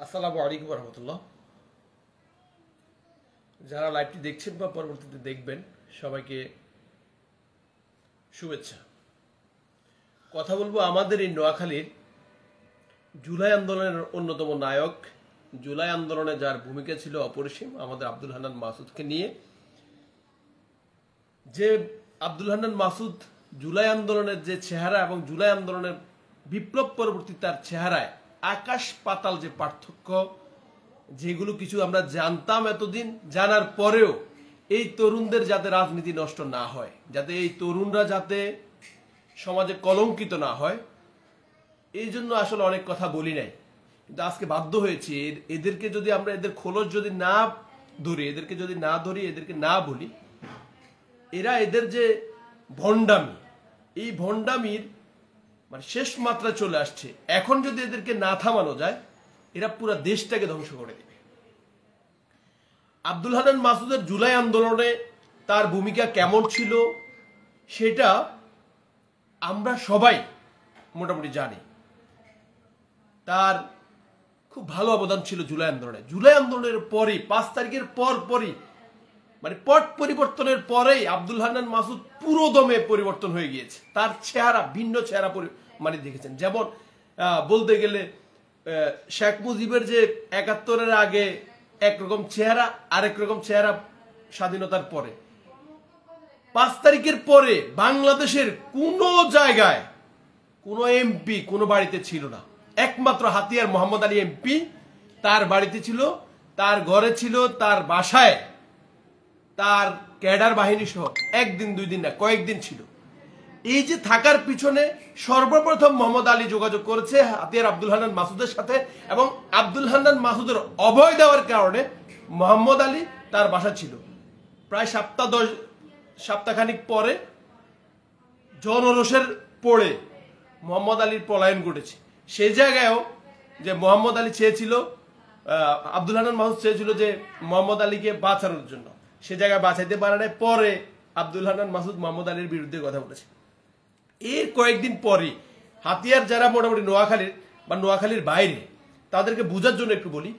আসসালামু আলাইকুম রহমতুল্লাহ। যারা লাইভটি দেখছেন বা পরবর্তীতে দেখবেন সবাইকে শুভেচ্ছা। কথা বলবো আমাদের এই নোয়াখালীর জুলাই আন্দোলনের অন্যতম নায়ক, জুলাই আন্দোলনে যার ভূমিকা ছিল অপরিসীম, আমাদের আব্দুল হান্নান মাসুদকে নিয়ে। যে আব্দুল হান্নান মাসুদ জুলাই আন্দোলনের যে চেহারা এবং জুলাই আন্দোলনের বিপ্লব পরবর্তী তার চেহারায় আকাশ পাতাল যে পার্থক্য, যেগুলো কিছু আমরা জানতাম এতদিন, জানার পরেও এই তরুণদের যাতে রাজনীতি নষ্ট না হয়, যাতে এই তরুণরা যাতে সমাজে কলঙ্কিত না হয়, এই জন্য আসলে অনেক কথা বলি নাই। কিন্তু আজকে বাধ্য হয়েছি, এদেরকে যদি আমরা এদের খোলস যদি না ধরি, এদেরকে না বলি, এরা এদের যে ভণ্ডামি, এই ভণ্ডামির মানে শেষ মাত্রা চলে আসছে। এখন যদি এদেরকে না থামানো যায়, এরা পুরো দেশটাকে ধ্বংস করে দেবে। আব্দুল হান্নান মাসুদের জুলাই আন্দোলনে তার ভূমিকা কেমন ছিল সেটা আমরা সবাই মোটামুটি জানি। তার খুব ভালো অবদান ছিল জুলাই আন্দোলনে। জুলাই আন্দোলনের পরে 5 তারিখের পরই মানে পট পরিবর্তনের পরেই আব্দুল হান্নান মাসুদ পুরো দমে পরিবর্তন হয়ে গিয়েছে। তার চেহারা ভিন্ন চেহারা মানে দেখেছেন। যেমন বলতে গেলে শেখ মুজিবের যে 71-এর আগে একরকম চেহারা, আরেক রকম চেহারা স্বাধীনতার পরে। 5 তারিখের পরে বাংলাদেশের কোনো জায়গায় কোনো এমপি কোনো বাড়িতে ছিল না। একমাত্র হাতিয়ার মোহাম্মদ আলী এমপি তার বাড়িতে ছিল, তার ঘরে ছিল, তার বাসায় তার ক্যাডার বাহিনী সহ একদিন 2 দিন না, কয়েকদিন ছিল। এই যে থাকার পিছনে সর্বপ্রথম মোহাম্মদ আলী যোগাযোগ করেছে হাতিয়ার আব্দুল হান্নান মাসুদের সাথে, এবং আব্দুল হান্নান মাসুদের অভয় দেওয়ার কারণে মোহাম্মদ আলী তার বাসা ছিল। প্রায় সপ্তাহখানিক পরে জনরোষের পড়ে মোহাম্মদ আলীর পলায়ন ঘটেছে। সেই জায়গায়ও যে মোহাম্মদ আলী চেয়েছিল, আব্দুল হান্নান মাসুদ চেয়েছিল যে মোহাম্মদ আলীকে বাঁচানোর জন্য, সে জায়গায় বাঁচাইতে পারে না। পরে আব্দুল হান্নান মাসুদ মোহাম্মদ আলীর বিরুদ্ধে কথা বলেছে। এর কয়েকদিন পরে হাতিয়ার যারা মোটামুটি নোয়াখালীর বা নোয়াখালীর বাইরে, তাদেরকে বোঝার জন্য একটু বলি,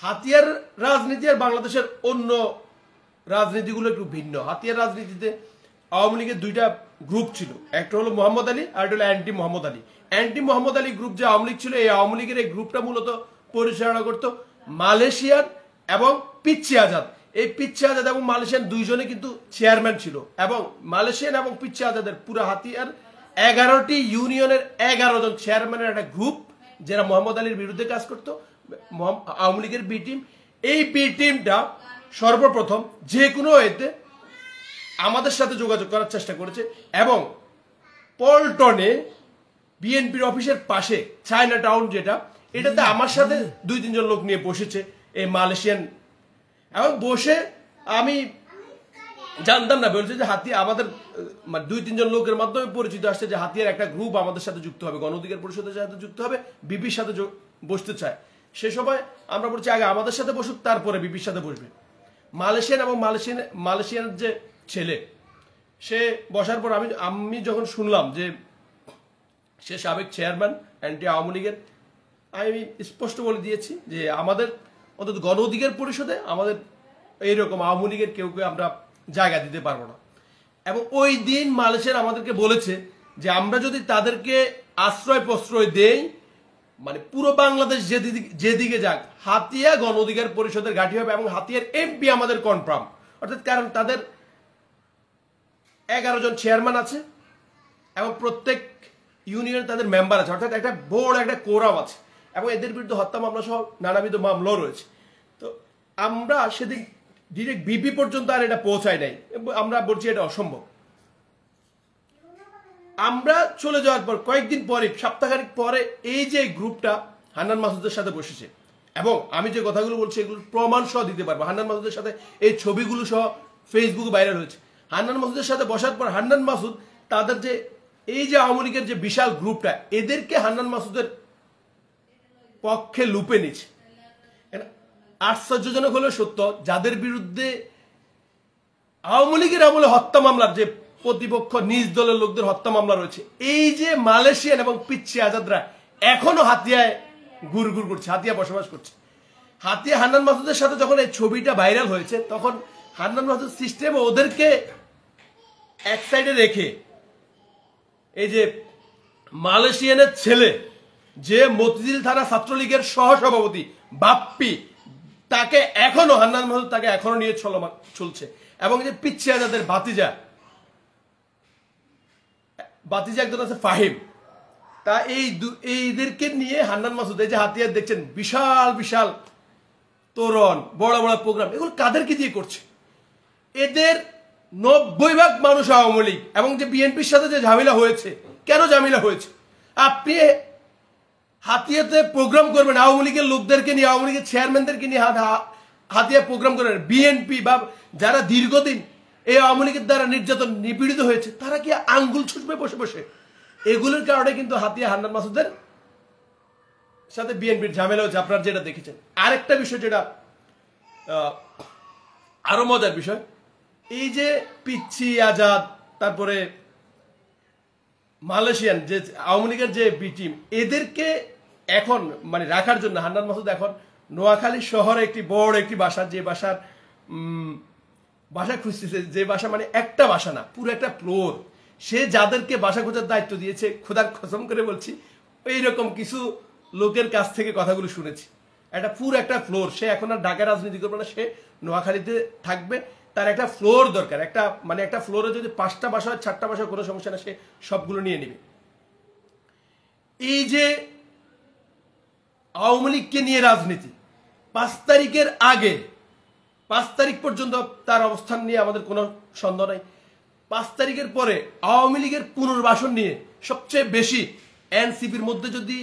হাতিয়ার রাজনীতি আর বাংলাদেশের অন্য রাজনীতিগুলো একটু ভিন্ন। হাতিয়ার রাজনীতিতে আওয়ামী লীগের 2টা গ্রুপ ছিল, একটা হলো মোহাম্মদ আলী আর একটা হলো anti Mohammad Ali. Anti Mohammad Ali group যে আওয়ামী লীগ ছিল, এই আওয়ামী লীগের এই গ্রুপটা মূলত পরিচালনা করত মালয়েশিয়ান এবং পিচ্চি আজাদ। এই পিচ্চি আজাদ এবং মালয়েশিয়ান দুইজনে কিন্তু চেয়ারম্যান ছিল, এবং মালয়েশিয়ান এবং পিচ্চি আজাদের পুরো হাতিয়ার 11টি ইউনিয়নের 11 জন চেয়ারম্যানের একটা গ্রুপ, যারা মোহাম্মদ আলীর বিরুদ্ধে কাজ করতো, আওয়ামী লীগের বি টিম। এই বি টিমটা সর্বপ্রথম যে কোনো এতে আমাদের সাথে যোগাযোগ করার চেষ্টা করেছে, এবং পল্টনে বিএনপির অফিসের পাশে চায়না টাউন যেটা, এটাতে আমার সাথে 2-3 জন লোক নিয়ে বসেছে এই মালয়েশিয়ান, এবং বসে আমি জানতাম না, বলছে যে হাতিয়া আমাদের 2-3 জন লোকের মাধ্যমে পরিচিত আসছে যে হাতিয়ার একটা গ্রুপ আমাদের সাথে যুক্ত হবে, গণ অধিকার পরিষদের সাথে যুক্ত হবে, বিপির সাথে বসতে চায়। সে সময় আমরা বলছি আগে আমাদের সাথে বসুক, তারপরে বিপির সাথে বসবে। মালয়েশিয়ান এবং মালয়েশিয়ান যে ছেলে, সে বসার পর আমি যখন শুনলাম যে সে সাবেক চেয়ারম্যান অ্যান্টি আওয়ামী লীগের, আমি স্পষ্ট বলে দিয়েছি যে আমাদের অন্তত গণ অধিকার পরিষদে আমাদের এইরকম আওয়ামী লীগের কেউ আমরা জায়গা দিতে পারবো না। এবং ওই দিন মালয়েশিয়া আমাদেরকে বলেছে যে আমরা যদি তাদেরকে আশ্রয় প্রশ্রয় দেই, মানে পুরো বাংলাদেশ যেদিকে যাক, হাতিয়া গণ অধিকার পরিষদের ঘাঁটি হবে, এবং হাতিয়ার এমপি আমাদের কনফার্ম। অর্থাৎ কারণ তাদের 11 জন চেয়ারম্যান আছে এবং প্রত্যেক ইউনিয়নে তাদের মেম্বার আছে, অর্থাৎ একটা বড় একটা কোরাম আছে, এবং এদের বিরুদ্ধে হত্যা মামলা সহ নানাবিধ মামলাও রয়েছে। তো আমরা সেদিন ডিরেক্ট বিপি পর্যন্ত আর এটা পৌঁছায় নাই, আমরা বলছি এটা অসম্ভব। আমরা চলে যাওয়ার পর কয়েকদিন পরে, সপ্তাহখানিক পরে, এই যে গ্রুপটা হান্নান মাসুদের সাথে বসেছে, এবং আমি যে কথাগুলো বলছি এগুলো প্রমাণ সহ দিতে পারবো। হান্নান মাসুদের সাথে এই ছবিগুলো সহ ফেসবুকে ভাইরাল হয়েছে। হান্নান মাসুদের সাথে বসার পর হান্নান মাসুদ তাদের যে এই যে আওয়ামী লীগের যে বিশাল গ্রুপটা, এদেরকে হান্নান মাসুদের পক্ষে লুপে নিচ্ছে। আশ্চর্যজনক হলেও সত্য, যাদের বিরুদ্ধে আওয়ামী লীগের আমলে হত্যা মামলার যে প্রতিপক্ষ নিজ দলের লোকদের হত্যা মামলা রয়েছে, এই যে মালয়েশিয়ান এবং পিচ্চি আজাদরা এখনো হাতিয়ায় ঘুর ঘুর করছে, হাতিয়া বসবাস করছে। হাতিয়া হান্নান মাসুদের সাথে যখন এই ছবিটা ভাইরাল হয়েছে তখন হান্নান মাসুদ সিস্টেম ওদেরকে এক সাইডে রেখে এই যে মালয়েশিয়ানের ছেলে যে মতিঝিল থানা ছাত্রলীগের সহসভাপতি বাপ্পি, তাকে এখনো হান্নান মাসুদ তাকে এখনো নিয়ে চলছে। এবং যে পিচ্ছি আজাদের ভাতিজা একজন আছে ফাহিম, তা এইদেরকে নিয়ে হান্নান মাসুদ এই যে হাতিয়ার দেখছেন বিশাল বিশাল তোরণ, বড় বড় প্রোগ্রাম, এগুলো কাদেরকে দিয়ে করছে? এদের 90% মানুষ আওয়ামী লীগ। এবং যে বিএনপির সাথে যে ঝামেলা হয়েছে, কেন ঝামেলা হয়েছে? আপনি হাতিয়াতে প্রোগ্রাম করবেন আওয়ামী লীগের লোকদেরকে নিয়ে, আওয়ামী লীগের চেয়ারম্যানদেরকে নিয়ে হাতিয়া প্রোগ্রাম করবেন। বিএনপি বা যারা দীর্ঘদিন এই আওয়ামী লীগের দ্বারা নির্যাতন নিপীড়িত হয়েছে তারা কি আঙ্গুল ছুটবে বসে বসে? এগুলোর কারণে কিন্তু হাতিয়া হান্নান মাসুদের সাথে বিএনপির ঝামেলা হচ্ছে, আপনারা যেটা দেখেছেন। আরেকটা বিষয় যেটা আরো মজার বিষয়, এই যে পিচ্ছি আজাদ, তারপরে মালয়েশিয়ান যে আওয়ামী লীগের যে বি টিম, এদেরকে এখন মানে রাখার জন্য হান্নান মাসুদ এখন নোয়াখালী শহরে একটি বড় একটি বাসা, যে বাসার বাসা খুঁজতেছে, যে বাসা মানে একটা বাসা না, পুরো একটা ফ্লোর। সে যাদেরকে বাসা খোঁজার দায়িত্ব দিয়েছে, খোদার কসম করে বলছি, এইরকম কিছু লোকের কাছ থেকে কথাগুলো শুনেছি। একটা পুরো একটা ফ্লোর, সে এখন আর ঢাকা রাজনীতি করবে না, সে নোয়াখালীতে থাকবে। তার একটা ফ্লোর দরকার, একটা মানে একটা ফ্লোরে যদি 5টা বাসা হয় 4টা বাসা কোনো সমস্যা না, সে সবগুলো নিয়ে নেবে। এই যে আওয়ামী লীগকে নিয়ে রাজনীতি, 5 তারিখের আগে 5 তারিখ পর্যন্ত তার অবস্থান নিয়ে আমাদের কোনো সন্দেহ নাই। 5 তারিখের পরে আওয়ামী লীগের পুনর্বাসন নিয়ে সবচেয়ে বেশি এনসিপির মধ্যে যদি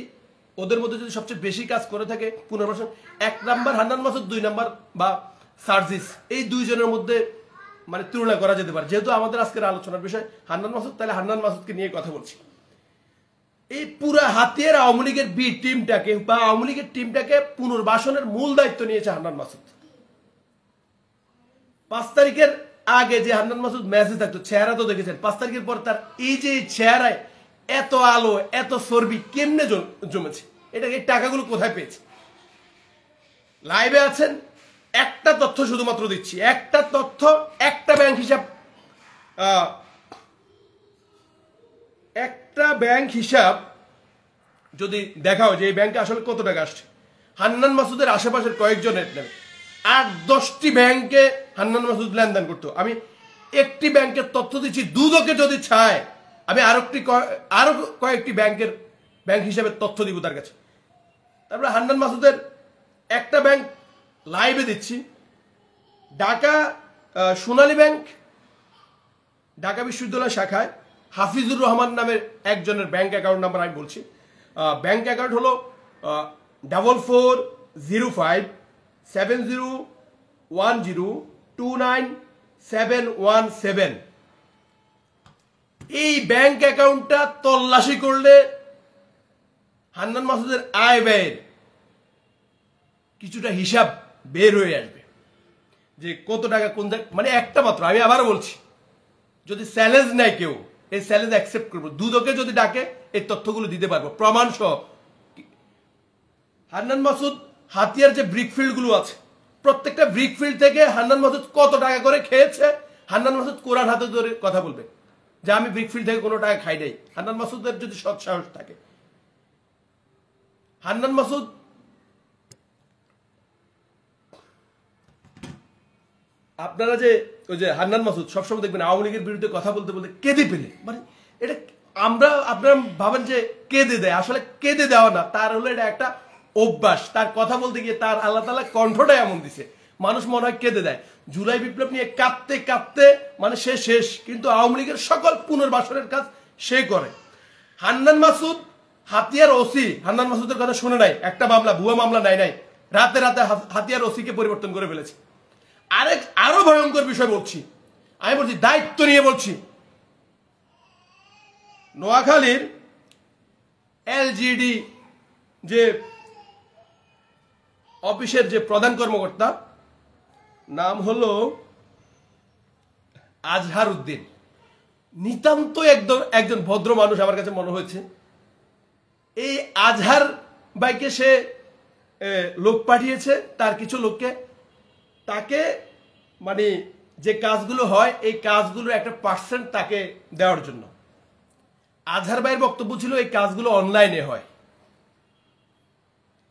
ওদের মধ্যে যদি সবচেয়ে বেশি কাজ করে থাকে পুনর্বাসন, 1 নাম্বার হান্নান মাসুদ, 2 নাম্বার বা সার্জিস, এই দুইজনের মধ্যে মানে তুলনা করা যেতে পারে। যেহেতু আমাদের আজকের আলোচনার বিষয় হান্নান মাসুদ, তাহলে হান্নান মাসুদকে নিয়ে কথা বলছি। এই পুরা হাতিয়ার আওয়ামী লীগের বি টিমটাকে বা আওয়ামী লীগের টিমটাকে পুনর্বাসনের মূল দায়িত্ব নিয়েছে হান্নান মাসুদ। 5 তারিখের আগে যে হান্নান মাসুদ মেসেজ থাকতো, চেহারা তো দেখেছেন। 5 তারিখের পর তার এই যে চেহারায় এত আলো, এত চর্বি কেমনে জমেছে? এটাকে টাকাগুলো কোথায় পেয়েছে? লাইভে আছেন, একটা তথ্য শুধুমাত্র দিচ্ছি, একটা তথ্য, একটা ব্যাংক হিসাব, একটা ব্যাংক হিসাব যদি দেখাও যে এই ব্যাংকে আসলে কত টাকা আসছে, হান্নান মাসুদের আশেপাশের কয়েকজনের নেবে 8-10টি ব্যাংকে হান্নান মাসুদ লেনদেন করতো। আমি একটি ব্যাংকের তথ্য দিচ্ছি, দুদকে যদি চায় আমি আরো কয়েকটি ব্যাংকের ব্যাংক হিসাবে তথ্য দিব তার কাছে। তারপরে হান্নান মাসুদের একটা ব্যাংক লাইভে দিচ্ছি, ঢাকা সোনালী ব্যাংক, ঢাকা বিশ্ববিদ্যালয় শাখায় হাফিজুর রহমান নামের একজনের ব্যাংক অ্যাকাউন্ট নাম্বার আমি বলছি। ব্যাংক অ্যাকাউন্ট হলো 44057010291717। এই ব্যাংক অ্যাকাউন্টটা তল্লাশি করলে হান্নান মাসুদের আয় ব্যয়ের কিছুটা হিসাব বের হয়ে আসবে, যে কত টাকা কোন মানে একটা মাত্র। আমি আবারও বলছি, যদি চ্যালেঞ্জ নেয় কেউ, এই চ্যালেঞ্জ অ্যাকসেপ্ট করবো। দুদকে যদি ডাকে এই তথ্যগুলো দিতে পারবো প্রমাণ সহ। হান্নান মাসুদ হাতিয়ার যে ব্রিকফিল্ড গুলো আছে, প্রত্যেকটা ব্রিকফিল্ড থেকে হান্নান মাসুদ কত টাকা করে খেয়েছে, হান্নান মাসুদ কোরআন হাতে ধরে কথা বলবে যে আমি ব্রিকফিল্ড থেকে কোনো টাকা খাই নাই। হান্নান মাসুদের যদি সৎ সাহস থাকে, হান্নান মাসুদ আপনারা যে ওই যে হান্নান মাসুদ সবসময় দেখবেন আওয়ামী লীগের বিরুদ্ধে কথা বলতে বলতে কেঁদে ফেলে, মানে এটা আপনারা ভাবেন যে কেঁদে দেয়, আসলে কেঁদে দেওয়া না, তার হলো এটা একটা অভ্যাস। তার কথা বলতে গিয়ে তার আল্লাহ তাআলা কণ্ঠটা এমন দিছে, মানুষ মনে হয় কেঁদে দেয়। জুলাই বিপ্লব নিয়ে কাঁদতে কাঁদতে মানে সে শেষ, কিন্তু আওয়ামী লীগের সকল পুনর্বাসনের কাজ সে করে। হান্নান মাসুদ হাতিয়ার ওসি হান্নান মাসুদের কথা শুনে নাই, একটা মামলা ভুয়া মামলা নাই, রাতে রাতে হাতিয়ার ওসিকে পরিবর্তন করে ফেলেছে। আরো ভয়ঙ্কর বিষয় বলছি, আমি বলছি দায়িত্ব নিয়ে বলছি, নোয়াখালীর এলজিডি যে অফিসের যে প্রধান কর্মকর্তা, নাম হলো আজহার উদ্দিন, নিতান্ত একজন ভদ্র মানুষ আমার কাছে মনে হয়েছে। এই আজহার ভাইকে সে লোক পাঠিয়েছে, তার কিছু লোককে, তাকে মানে যে কাজগুলো হয় এই কাজগুলো একটা পার্সেন্ট তাকে দেওয়ার জন্য। আজহার ভাইয়ের বক্তব্য ছিল এই কাজগুলো অনলাইনে হয়,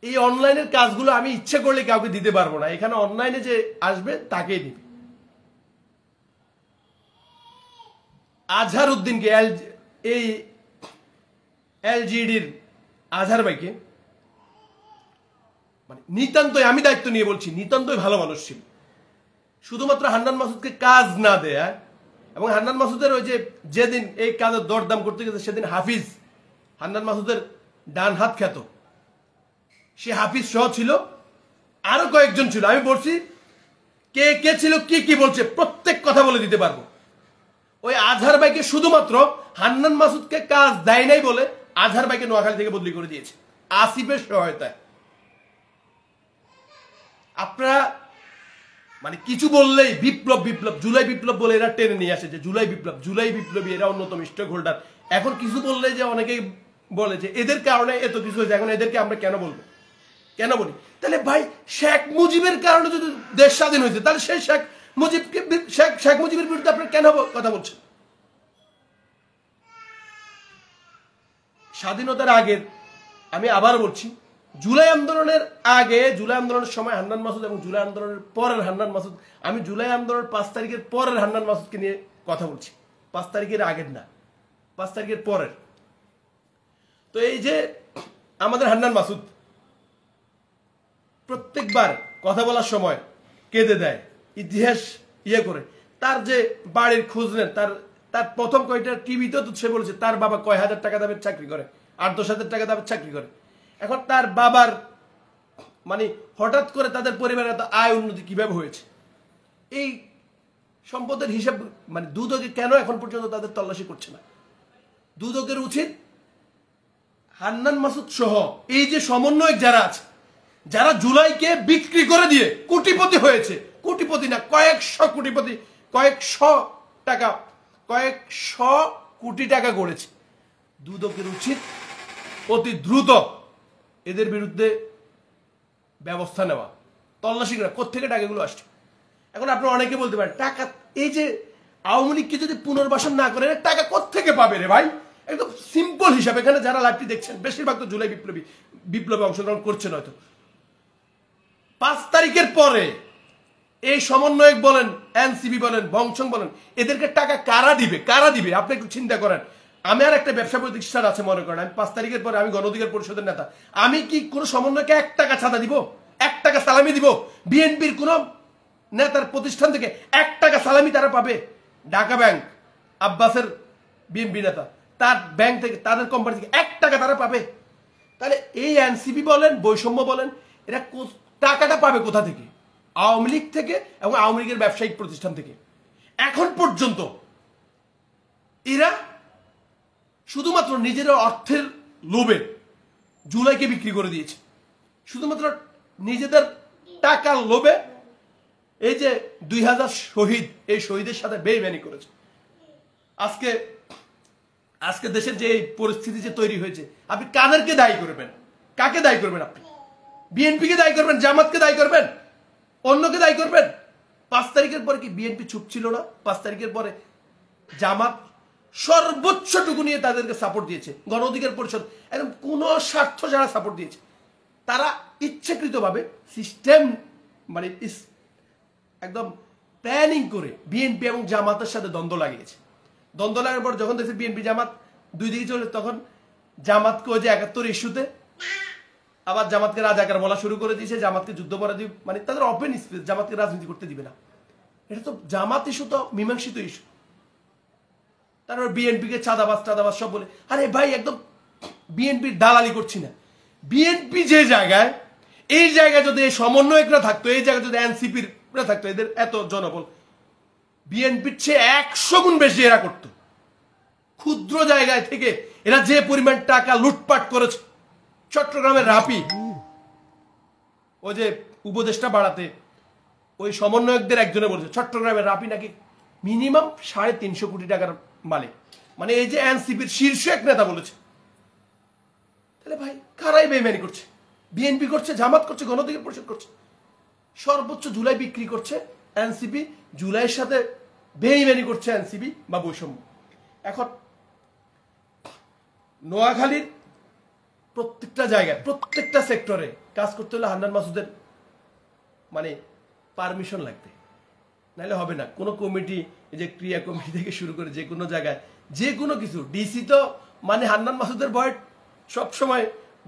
এই অনলাইনের কাজগুলো আমি ইচ্ছে করলে কাউকে দিতে পারবো না, এখানে অনলাইনে যে আসবে তাকেই দিবে। আজহার উদ্দিনকে এই এলজিডির আজহার ভাইকে মানে নিতান্তই, আমি দায়িত্ব নিয়ে বলছি, নিতান্তই ভালো মানুষ ছিল। শুধুমাত্র হান্নান মাসুদকে কাজ না দেয়া, এবং হান্নান মাসুদের ওই যে যেদিন এই কাজের দরদাম করতে গেছে সেদিন হাফিজ, হান্নান মাসুদের ডান হাত খ্যাত, সে হাফিজ সহ ছিল, আরো কয়েকজন ছিল। আমি বলছি কে কে ছিল, কি কি বলছে, প্রত্যেক কথা বলে দিতে পারবো। ওই আজহার ভাইকে শুধুমাত্র হান্নান মাসুদকে কাজ দেয় নাই বলে আজহার ভাইকে নোয়াখালী থেকে বদলি করে দিয়েছে আসিফের সহায়তায়। আপনারা মানে কিছু বললেই বিপ্লব বিপ্লব, জুলাই বিপ্লব বলে এরা টেনে নিয়ে আসে যে জুলাই বিপ্লব, জুলাই বিপ্লবী এরা অন্যতম স্টেক হোল্ডার। এখন কিছু বললে যে অনেকেই বলে যে এদের কারণে এত কিছু হয়েছে, এখন এদেরকে আমরা কেন বলবো, কেন বলি? তাহলে ভাই শেখ মুজিবের কারণে যদি দেশ স্বাধীন হয়েছে, তাহলে সেই শেখ মুজিবের বিরুদ্ধে আপনারা কেন কথা বলছেন? স্বাধীনতার আগের, আমি আবার বলছি, জুলাই আন্দোলনের আগে, জুলাই আন্দোলনের সময় হান্নান মাসুদ এবং জুলাই আন্দোলনের পরের হান্নান মাসুদ, আমি জুলাই আন্দোলনের 5 তারিখের পরের হান্নান মাসুদকে নিয়ে কথা বলছি, 5 তারিখের আগের না, 5 তারিখের পরের। তো এই যে আমাদের হান্নান মাসুদ প্রত্যেকবার কথা বলার সময় কেঁদে দেয়, ইতিহাস ইয়ে করে, তার যে বাড়ির খোঁজ নেন, তার প্রথম কয়টা টিভিতে তো সে বলেছে তার বাবা কয় হাজার টাকা দামের চাকরি করে, 8-10 হাজার টাকা দামের চাকরি করে। এখন তার বাবার মানে হঠাৎ করে তাদের পরিবারের এত আয় উন্নতি কিভাবে হয়েছে, এই সম্পদের হিসাব মানে দুদকে কেন এখন পর্যন্ত তাদের তল্লাশি করছে না? দুদকের উচিত হান্নান মাসুদ সহ এই যে সমন্বয়ক যারা আছে, যারা জুলাইকে বিক্রি করে দিয়ে কোটিপতি হয়েছে, কোটিপতি না, কয়েকশো কোটিপতি, কয়েকশো কোটি টাকা গড়েছে, দুদকের উচিত অতি দ্রুত এদের বিরুদ্ধে ব্যবস্থা নেওয়া, তল্লাশি করা কোত্থেকে টাকাগুলো আসছে। এখন আপনারা অনেকে বলতে পারেন টাকা, এই যে আওয়ামী লীগকে যদি পুনর্বাসন না করে টাকা কোত্থেকে পাবে রে ভাই? একদম সিম্পল হিসাব, এখানে যারা লাইভটি দেখছেন বেশিরভাগ তো জুলাই বিপ্লবে অংশগ্রহণ করছেন হয়তো। 5 তারিখের পরে এই সমন্বয়ক বলেন, এনসিপি বলেন, বংশং বলেন, এদেরকে টাকা কারা দিবে? আপনি একটু চিন্তা করেন। আমি আর একটা ব্যবসা প্রতিষ্ঠান আছে মনে করেন, আমি 5 তারিখের পরে আমি গণ অধিকার পরিষদের নেতা, আমি কি কোনো সমন্বয়কে 1 টাকা চাঁদা দিব, 1 টাকা সালামি দিব? বিএনপির কোন নেতার প্রতিষ্ঠান থেকে 1 টাকা সালামি তারা পাবে? ঢাকা ব্যাংক, আব্বাসের বিএনপি নেতা, তার ব্যাংক থেকে, তাদের কোম্পানি থেকে 1 টাকা তারা পাবে? তাহলে এই এনসিপি বলেন, বৈষম্য বলেন, এরা টাকাটা পাবে কোথা থেকে? আওয়ামী লীগ থেকে এবং আওয়ামী লীগের ব্যবসায়িক প্রতিষ্ঠান থেকে। এখন পর্যন্ত এরা শুধুমাত্র নিজের অর্থের লোভে জুলাইকে বিক্রি করে দিয়েছে, শুধুমাত্র নিজেদের টাকার লোভে। এই যে 2000 শহীদ, এই শহীদের সাথে বেইমানি করেছে। আজকে দেশের যে পরিস্থিতি যে তৈরি হয়েছে, আপনি কাদেরকে দায়ী করবেন? কাকে দায়ী করবেন? আপনি বিএনপিকে দায়ী করবেন, জামাতকে দায়ী করবেন, অন্যকে দায়ী করবেন? 5 তারিখের পরে কি বিএনপি চুপ ছিল না? 5 তারিখের পরে জামাত সর্বোচ্চটুকু নিয়ে তাদেরকে সাপোর্ট দিয়েছে, গণ অধিকার পরিষদ একদম কোনো স্বার্থ যারা সাপোর্ট দিয়েছে, তারা ইচ্ছাকৃতভাবে সিস্টেম মানে একদম প্ল্যানিং করে বিএনপি এবং জামাতের সাথে দ্বন্দ্ব লাগিয়েছে। দ্বন্দ্ব লাগার পর যখন দেখছে বিএনপি জামাত দুই দিকে চলে, তখন জামাতকে ওই যে 71 ইস্যুতে আবার জামাতকে রাজাকার বলা শুরু করে দিয়েছে, জামাতকে যুদ্ধাপরাধী, মানে তাদের ওপেন স্পেস, জামাতকে রাজনীতি করতে দিবে না। এটা তো জামাত ইস্যু, তো মীমাংসিত ইস্যু। তারপর বিএনপিকে চাঁদাবাজ সব বলে, আরে ভাই একদম বিএনপির দালালি করছি না। বিএনপি যে জায়গায়, এই জায়গায় যদি এই সমন্বয়করা থাকতো, এই জায়গায় যদি এনসিপির থাকতো, এদের এত জনবল, বিএনপির চেয়ে 100 গুণ বেশি এরা করতো। ক্ষুদ্র জায়গায় থেকে এরা যে পরিমাণ টাকা লুটপাট করেছে। চট্টগ্রামের রাপি, ওই যে উপদেষ্টা বাড়াতে ওই সমন্বয়কদের একজনে বলেছে চট্টগ্রামের রাপি নাকি মিনিমাম 350 কোটি টাকার মালিক, মানে এই যে এনসিপির শীর্ষ এক নেতা বলেছে। তাহলে ভাই কারাই বেইমানি করছে? বিএনপি করছে, জামাত করছে, গণ অধিকার পরিষদ করছে। সর্বোচ্চ জুলাই বিক্রি করছে এনসিপি, জুলাইয়ের সাথে বেইমানি করছে এনসিপি বা বৈষম্য। এখন নোয়াখালীর প্রত্যেকটা জায়গায় প্রত্যেকটা সেক্টরে কাজ করতে হলে হান্নান মাসুদের মানে পারমিশন লাগবে, নাহলে হবে না। কোনো কমিটি, এই যে ক্রিয়া কমিটি থেকে শুরু করে যে কোনো জায়গায় যে কোনো কিছু, ডিসি তো মানে হান্নান মাসুদের ভয় সবসময়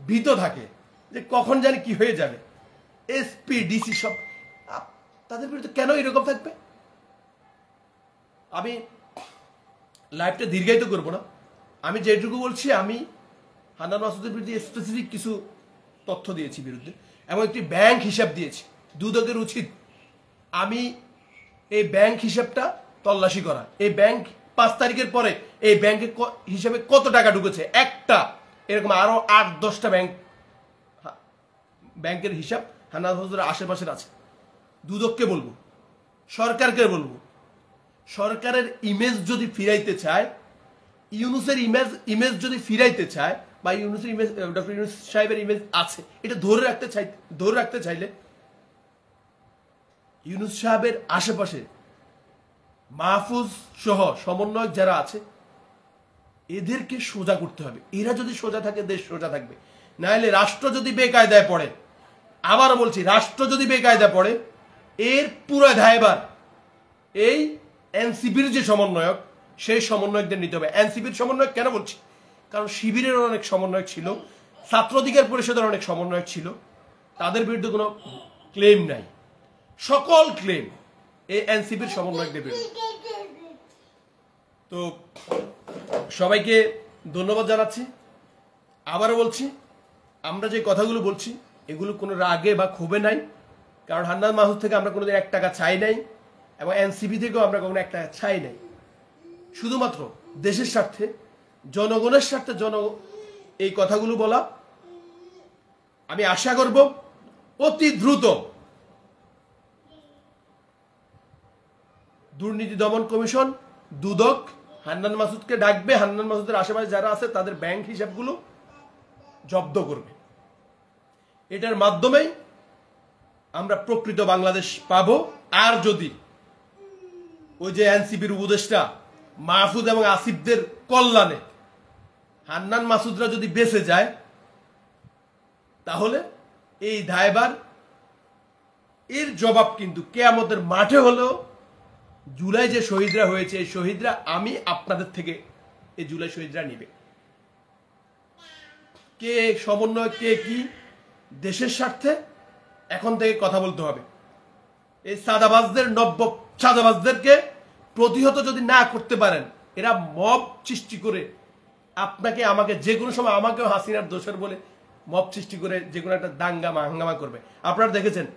ভীত থাকে যে কখন জানি কি হয়ে যাবে। এসপি ডিসি সব তাদের বিরুদ্ধে কেন এরকম থাকবে? আমি লাইভটা দীর্ঘায়িত করবো না, আমি যেটুকু বলছি, আমি হান্নান মাসুদের বিরুদ্ধে স্পেসিফিক কিছু তথ্য দিয়েছি বিরুদ্ধে, এবং একটি ব্যাংক হিসাব দিয়েছি। দুদকের উচিত আমি এই ব্যাংক হিসাবটা তল্লাশি করা। এই ব্যাংক 5 তারিখের পরে এই ব্যাংকে হিসাবে কত টাকা ঢুকেছে, একটা এরকম আরো 8-10টা ব্যাংকের হিসাব হান্নান মাসুদের আশেপাশের আছে। দুদককে বলবো, সরকারকে বলবো, সরকারের ইমেজ যদি ফিরাইতে চায়, ইউনূসের ইমেজ যদি ফিরাইতে চায়, বা ইউনূসের ইমেজ, ডক্টর ইউনূস সাহেবের ইমেজ আছে, এটা ধরে রাখতে চাইলে ইউনূস সাহেবের আশেপাশে মাহফুজ সহ সমন্বয়ক যারা আছে এদেরকে সোজা করতে হবে। এরা যদি সোজা থাকে দেশ সোজা থাকবে, নাহলে রাষ্ট্র যদি বেকায়দায় পড়ে, আবারও বলছি, রাষ্ট্র যদি বেকায়দায় পড়ে, এর পুরো দায়ভার এই এনসিপির যে সমন্বয়ক, সেই সমন্বয়কদের নিতে হবে। এনসিপির সমন্বয়ক কেন বলছি? কারণ শিবিরের অনেক সমন্বয়ক ছিল, ছাত্র অধিকার পরিষদের অনেক সমন্বয়ক ছিল, তাদের বিরুদ্ধে কোনো ক্লেম নাই, সকল ক্লেম এই এনসিপির সমন্বয়কদের বিরুদ্ধে। তো সবাইকে ধন্যবাদ জানাচ্ছি। আবারও বলছি, আমরা যে কথাগুলো বলছি এগুলো কোনো রাগে বা ক্ষোভে নাই, কারণ হান্নান মাসুদ থেকে আমরা কোনোদিন 1 টাকা চাই নাই, এবং এনসিপি থেকেও আমরা কখনো 1 টাকা চাই নাই। শুধুমাত্র দেশের স্বার্থে, জনগণের স্বার্থে এই কথাগুলো বলা। আমি আশা করব অতি দ্রুত দুর্নীতি দমন কমিশন, দুদক হান্নান মাসুদকে ডাকবে, হান্নান মাসুদের আশেপাশে যারা আছে তাদের ব্যাংক হিসাবগুলো জব্দ করবে। এটার মাধ্যমেই আমরা প্রকৃত বাংলাদেশ পাবো। আর যদি ওই যে এনসিপির উপদেষ্টা মাহফুজ এবং আসিফদের কল্যাণে হান্নান মাসুদরা যদি বেঁচে যায়, তাহলে এই দায়ভার, এর জবাব কিন্তু কিয়ামতের মাঠে হলেও জুলাই যে শহীদরা হয়েছে, এই শহীদরা, আমি আপনাদের থেকে এই জুলাই শহীদরা নিবে। কে সমন্বয়, কে কি, দেশের স্বার্থে এখন থেকে কথা বলতে হবে। এই সাদাবাজদের, নব্য সাদাবাজদেরকে প্রতিহত যদি না করতে পারেন, এরা মব সৃষ্টি করে আপনাকে, আমাকে, যে কোনো সময় আমাকেও হাসিনার দোষর বলে মব সৃষ্টি করে যে কোনো একটা দাঙ্গা হাঙ্গামা করবে। আপনারা দেখেছেন।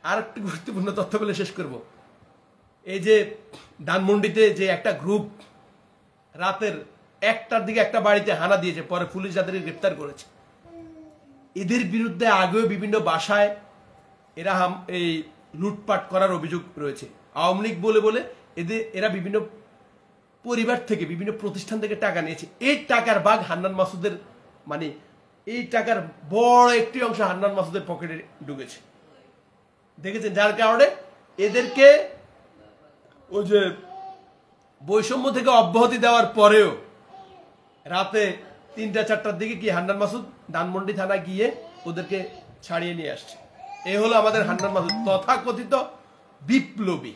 আর একটি গুরুত্বপূর্ণ তথ্য বলে শেষ করব। এই যে ধানমন্ডিতে যে একটা গ্রুপ রাতের 1টার দিকে একটা বাড়িতে হানা দিয়েছে, পরে পুলিশ যাদের গ্রেফতার করেছে, এদের বিরুদ্ধে আগেও বিভিন্ন বাসায় এরা এই লুটপাট করার অভিযোগ রয়েছে। আওয়ামী লীগ বলে এরা বিভিন্ন পরিবার থেকে, বিভিন্ন প্রতিষ্ঠান থেকে টাকা নিয়েছে। এই টাকার ভাগ হান্নান মাসুদের, মানে এই টাকার বড় একটি অংশ হান্নান মাসুদের পকেটে ঢুকেছে, দেখেছেন। যার কারণে এদেরকে ওই যে বৈষম্য থেকে অব্যাহতি দেওয়ার পরেও রাতে 3টা-4টার দিকে কি হান্নান মাসুদ ধানমন্ডি থানা গিয়ে ওদেরকে ছাড়িয়ে নিয়ে আসছে। এই হলো আমাদের হান্নান মাসুদ, তথাকথিত বিপ্লবী।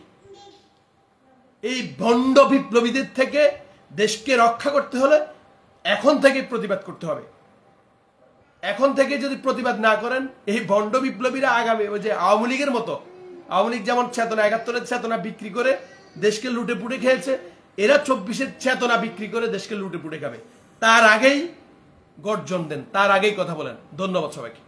এই ভণ্ড বিপ্লবীদের থেকে দেশকে রক্ষা করতে হলে এখন থেকে প্রতিবাদ করতে হবে। এখন থেকে যদি প্রতিবাদ না করেন, এই ভণ্ড বিপ্লবীরা আগামী ওই যে আওয়ামী লীগের মতো, আওয়ামী লীগ যেমন চেতনা, 71-এর চেতনা বিক্রি করে দেশকে লুটে পুটে খেয়েছে, এরা 24-এর চেতনা বিক্রি করে দেশকে লুটে পুটে খাবে। তার আগেই গর্জন দেন, তার আগেই কথা বলেন। ধন্যবাদ সবাইকে।